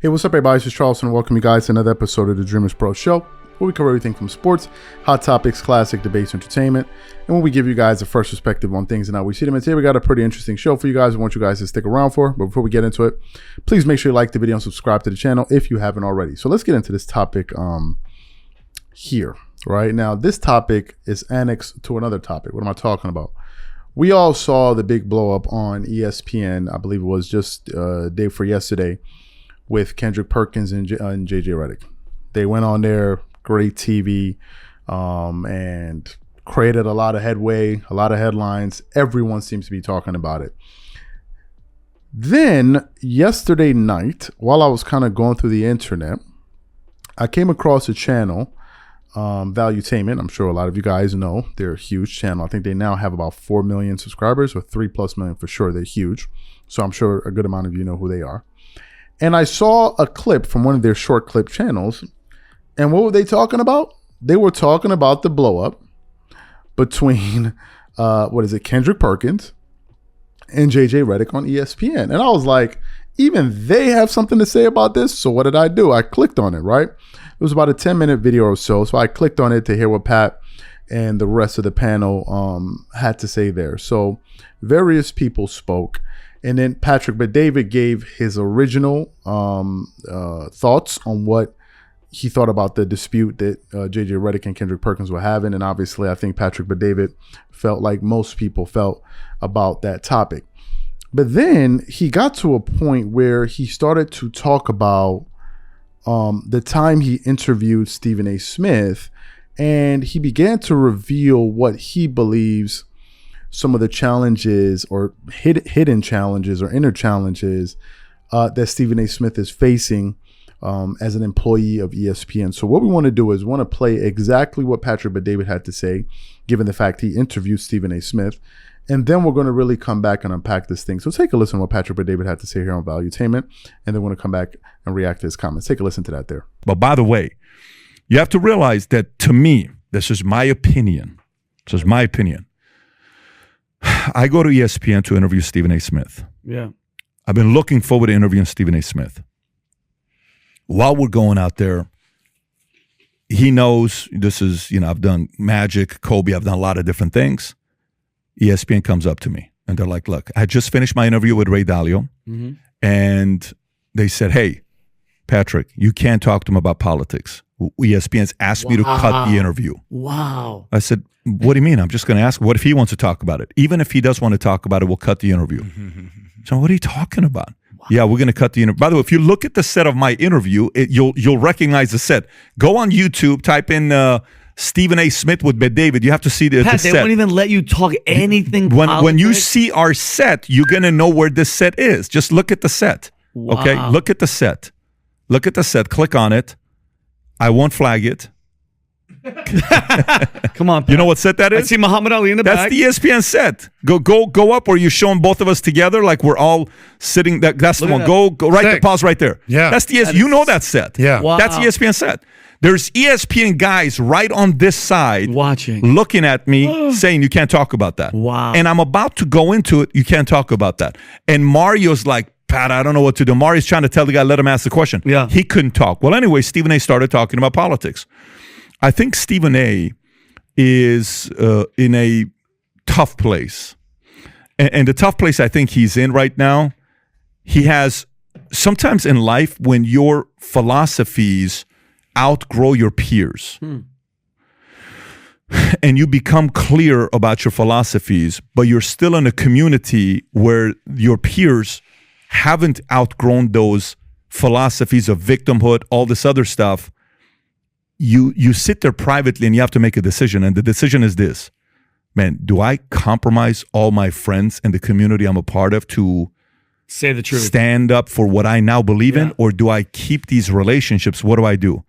Hey, what's up, everybody? This is Charleston. Welcome you guys to another episode of the Dreamerspro Show, where we cover everything from sports, hot topics, classic debates, entertainment, and when we give you guys a fresh perspective on things and how we see them. And today we got a pretty interesting show for you guys. I want you guys to stick around for. But before we get into it, please make sure you like the video and subscribe to the channel if you haven't already. So let's get into this topic here. Right now, this topic is annexed to another topic. What am I talking about? We all saw the big blow up on ESPN. I believe it was just day before yesterday, with Kendrick Perkins and JJ Redick. They went on there, great TV, and created a lot of headway, a lot of headlines. Everyone seems to be talking about it. Then yesterday night, while I was kind of going through the internet, I came across a channel, Valuetainment. I'm sure a lot of you guys know. They're a huge channel. I think they now have about 4 million subscribers, or 3+ million for sure. They're huge. So I'm sure a good amount of you know who they are. And I saw a clip from one of their short clip channels. And what were they talking about? They were talking about the blow up between, Kendrick Perkins and JJ Redick on ESPN. And I was like, even they have something to say about this? So what did I do? I clicked on it, right? It was about a 10-minute video or so. So I clicked on it to hear what Pat and the rest of the panel had to say there. So various people spoke. And then Patrick Bet-David gave his original thoughts on what he thought about the dispute that JJ Redick and Kendrick Perkins were having. And obviously, I think Patrick Bet-David felt like most people felt about that topic. But then he got to a point where he started to talk about the time he interviewed Stephen A. Smith, and he began to reveal what he believes some of the challenges or hidden challenges or inner challenges that Stephen A. Smith is facing as an employee of ESPN. So what we want to do is we want to play exactly what Patrick Bet-David had to say, given the fact he interviewed Stephen A. Smith. And then we're going to really come back and unpack this thing. So take a listen to what Patrick Bet-David had to say here on Valuetainment, and then we're going to come back and react to his comments. Take a listen to that there. But by the way, you have to realize that, to me, this is my opinion. This is my opinion. I go to ESPN to interview Stephen A. Smith. Yeah. I've been looking forward to interviewing Stephen A. Smith. While we're going out there, he knows this is, I've done Magic, Kobe, I've done a lot of different things. ESPN comes up to me and they're like, look, I just finished my interview with Ray Dalio, and they said, hey, Patrick, you can't talk to him about politics. ESPN's asked me to cut the interview. Wow. I said, what do you mean? I'm just going to ask, what if he wants to talk about it? Even if he does want to talk about it, we'll cut the interview. So what are you talking about? Wow. Yeah, we're going to cut the interview. By the way, if you look at the set of my interview, you'll recognize the set. Go on YouTube, type in Stephen A. Smith with Bet-David. You have to see the Pat, set. They won't even let you talk anything when you see our set, you're going to know where this set is. Just look at the set. Wow. Okay? Look at the set. Look at the set. Click on it. I won't flag it. Come on, Pat. You know what set that is? I see Muhammad Ali in the back. That's the ESPN set. Go up where you're showing both of us together, like we're all sitting. That's the one. Go right to pause right there. Yeah, that's the ESPN. You know that set. Yeah, wow. That's the ESPN set. There's ESPN guys right on this side watching, looking at me, saying you can't talk about that. Wow. And I'm about to go into it. You can't talk about that. And Mario's like, Pat, I don't know what to do. Mario's trying to tell the guy, let him ask the question. Yeah. He couldn't talk. Well, anyway, Stephen A. started talking about politics. I think Stephen A. is in a tough place. And the tough place I think he's in right now, he has sometimes in life when your philosophies outgrow your peers and you become clear about your philosophies, but you're still in a community where your peers haven't outgrown those philosophies of victimhood, all this other stuff. You sit there privately and you have to make a decision. And the decision is this, man, do I compromise all my friends and the community I'm a part of to say the truth, stand up for what I now believe in? Or do I keep these relationships? What do I do?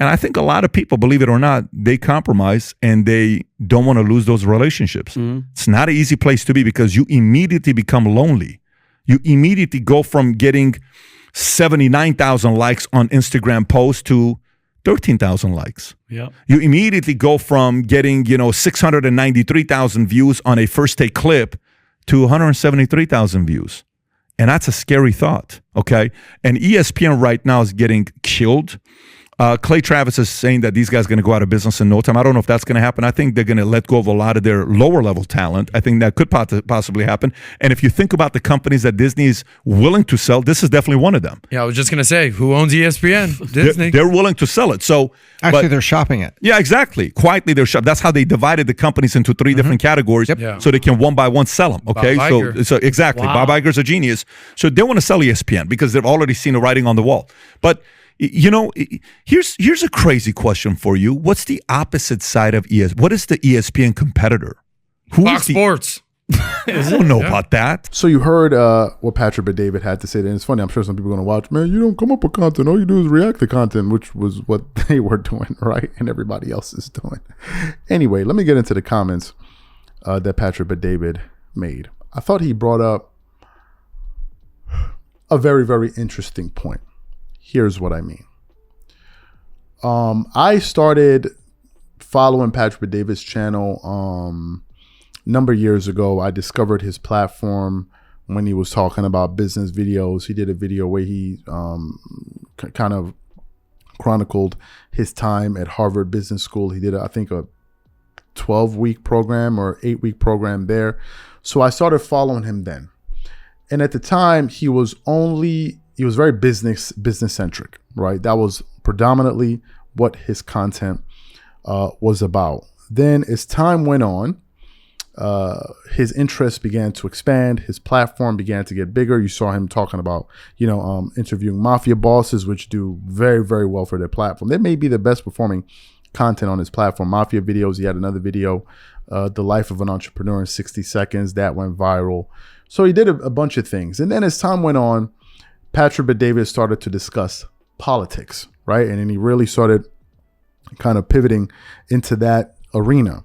And I think a lot of people, believe it or not, they compromise and they don't want to lose those relationships. It's not an easy place to be because you immediately become lonely. You immediately go from getting 79,000 likes on Instagram posts to 13,000 likes. Yep. You immediately go from getting, 693,000 views on a first take clip to 173,000 views. And that's a scary thought, okay? And ESPN right now is getting killed. Clay Travis is saying that these guys are going to go out of business in no time. I don't know if that's going to happen. I think they're going to let go of a lot of their lower level talent. I think that could possibly happen. And if you think about the companies that Disney is willing to sell, this is definitely one of them. Yeah, I was just going to say, who owns ESPN? Disney. They're willing to sell it. So actually, they're shopping it. Yeah, exactly. Quietly, they're shopping. That's how they divided the companies into three different categories, so they can one by one sell them. Okay, so exactly. Wow. Bob Iger's a genius. So they want to sell ESPN because they've already seen the writing on the wall. But you know, here's a crazy question for you. What's the opposite side of ESPN? What is the ESPN competitor? Fox Sports. I don't know about that. So you heard what Patrick Bet-David had to say. And it's funny, I'm sure some people are going to watch, man, you don't come up with content. All you do is react to content, which was what they were doing, right? And everybody else is doing. Anyway, let me get into the comments that Patrick Bet-David made. I thought he brought up a very, very interesting point. Here's what I mean. I started following Patrick Bet-David's channel number of years ago. I discovered his platform when he was talking about business videos. He did a video where he kind of chronicled his time at Harvard Business School. He did, I think, a 12-week program or 8-week program there. So I started following him then. And at the time, he was very business centric, right? That was predominantly what his content was about. Then as time went on, his interests began to expand. His platform began to get bigger. You saw him talking about, interviewing mafia bosses, which do very, very well for their platform. They may be the best performing content on his platform. Mafia videos. He had another video, The Life of an Entrepreneur in 60 Seconds. That went viral. So he did a bunch of things. And then as time went on, Patrick Bet-David started to discuss politics, right? And then he really started kind of pivoting into that arena.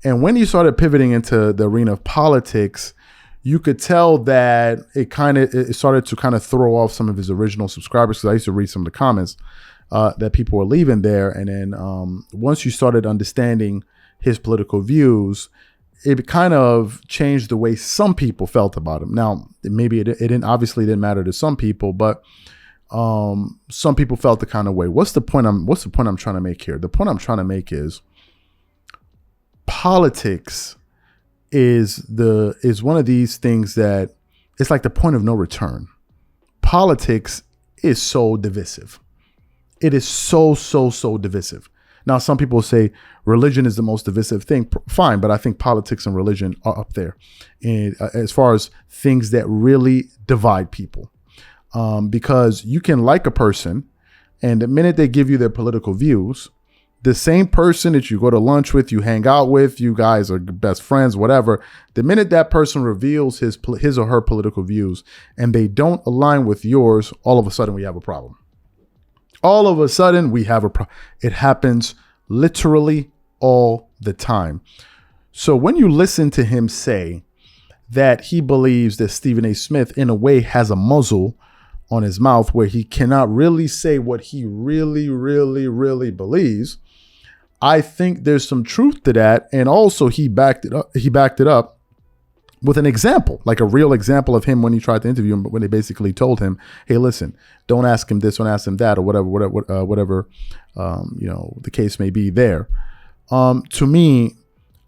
And when he started pivoting into the arena of politics, you could tell that it started to kind of throw off some of his original subscribers, because I used to read some of the comments that people were leaving there. And then once you started understanding his political views, it kind of changed the way some people felt about him. Now, maybe it didn't matter to some people, but some people felt the kind of way. What's the point I'm trying to make here? The point I'm trying to make is politics is one of these things that it's like the point of no return. Politics is so divisive. It is so divisive. Now, some people say religion is the most divisive thing. Fine, but I think politics and religion are up there, and as far as things that really divide people, because you can like a person, and the minute they give you their political views, the same person that you go to lunch with, you hang out with, you guys are best friends, whatever. The minute that person reveals his or her political views and they don't align with yours, all of a sudden we have a problem. All of a sudden we have a problem. It happens literally all the time. So when you listen to him say that he believes that Stephen A. Smith in a way has a muzzle on his mouth where he cannot really say what he really believes, I think there's some truth to that. And also he backed it up with an example, like a real example of him when he tried to interview him, but when they basically told him, hey, listen, don't ask him this, don't ask him that, or whatever, the case may be there. To me,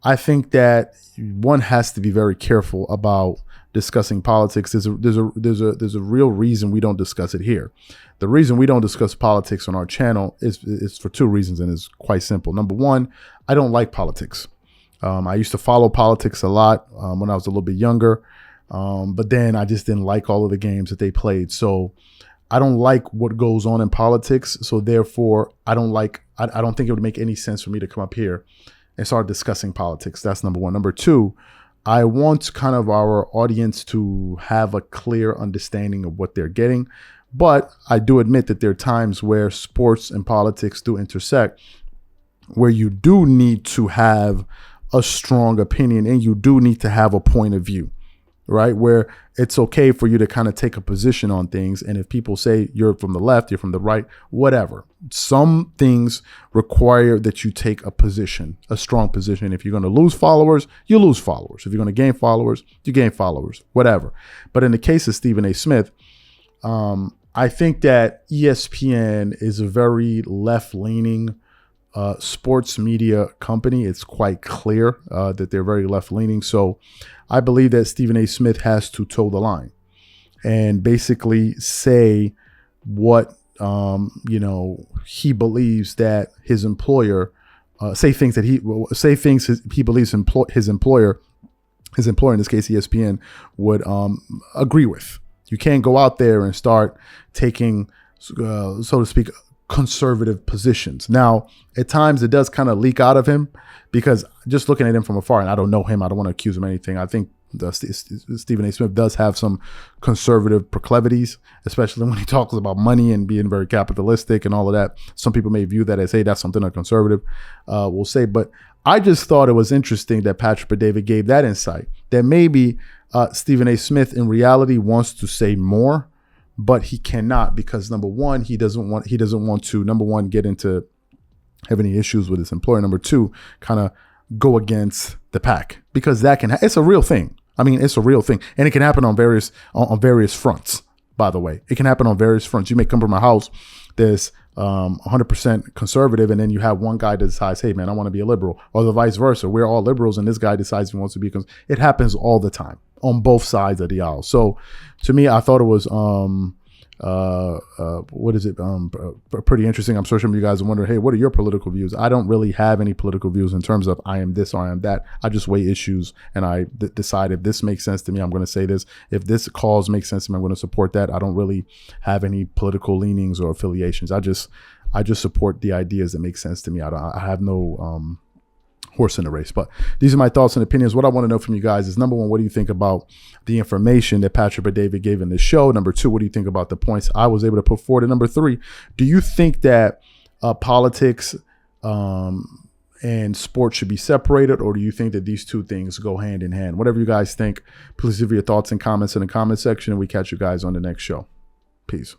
I think that one has to be very careful about discussing politics. There's a real reason we don't discuss it here. The reason we don't discuss politics on our channel is for two reasons, and it's quite simple. Number one, I don't like politics. I used to follow politics a lot when I was a little bit younger, but then I just didn't like all of the games that they played. So I don't like what goes on in politics. So therefore, I don't think it would make any sense for me to come up here and start discussing politics. That's number one. Number two, I want kind of our audience to have a clear understanding of what they're getting. But I do admit that there are times where sports and politics do intersect, where you do need to have a strong opinion and you do need to have a point of view. right? Where it's okay for you to kind of take a position on things. And if people say you're from the left, you're from the right, whatever. Some things require that you take a position, a strong position. If you're going to lose followers, you lose followers. If you're going to gain followers, you gain followers, whatever. But in the case of Stephen A. Smith, I think that ESPN is a very left-leaning sports media company. It's quite clear that they're very left-leaning. So I believe that Stephen A. Smith has to toe the line and basically say what he believes that his employer say things he believes his employer in this case ESPN would agree with. You can't go out there and start taking, so to speak, conservative positions. Now, at times it does kind of leak out of him because just looking at him from afar, and I don't know him, I don't want to accuse him of anything. I think Stephen A. Smith does have some conservative proclivities, especially when he talks about money and being very capitalistic and all of that. Some people may view that as, hey, that's something a conservative will say. But I just thought it was interesting that Patrick Bet-David gave that insight, that maybe Stephen A. Smith in reality wants to say more, but he cannot because number one, he doesn't want to number one get into have any issues with his employer. Number two, kind of go against the pack because that can it's a real thing. I mean, it's a real thing, and it can happen on various fronts. By the way, it can happen on various fronts. You may come from a house that's 100% conservative, and then you have one guy that decides, hey man, I want to be a liberal, or the vice versa. We're all liberals, and this guy decides he wants to be. It happens all the time on both sides of the aisle. So, to me, I thought it was pretty interesting. I'm sure some of you guys are wondering, hey, what are your political views? I don't really have any political views in terms of I am this or I am that. I just weigh issues and I decide if this makes sense to me, I'm going to say this. If this cause makes sense to me, I'm going to support that. I don't really have any political leanings or affiliations. I just support the ideas that make sense to me. I have no horse in the race. But these are my thoughts and opinions. What I want to know from you guys is, number one, what do you think about the information that Patrick Bet-David gave in this show? Number two, what do you think about the points I was able to put forward? And number three, do you think that politics and sports should be separated, or do you think that these two things go hand in hand? Whatever you guys think, please leave your thoughts and comments in the comment section, and we catch you guys on the next show. Peace.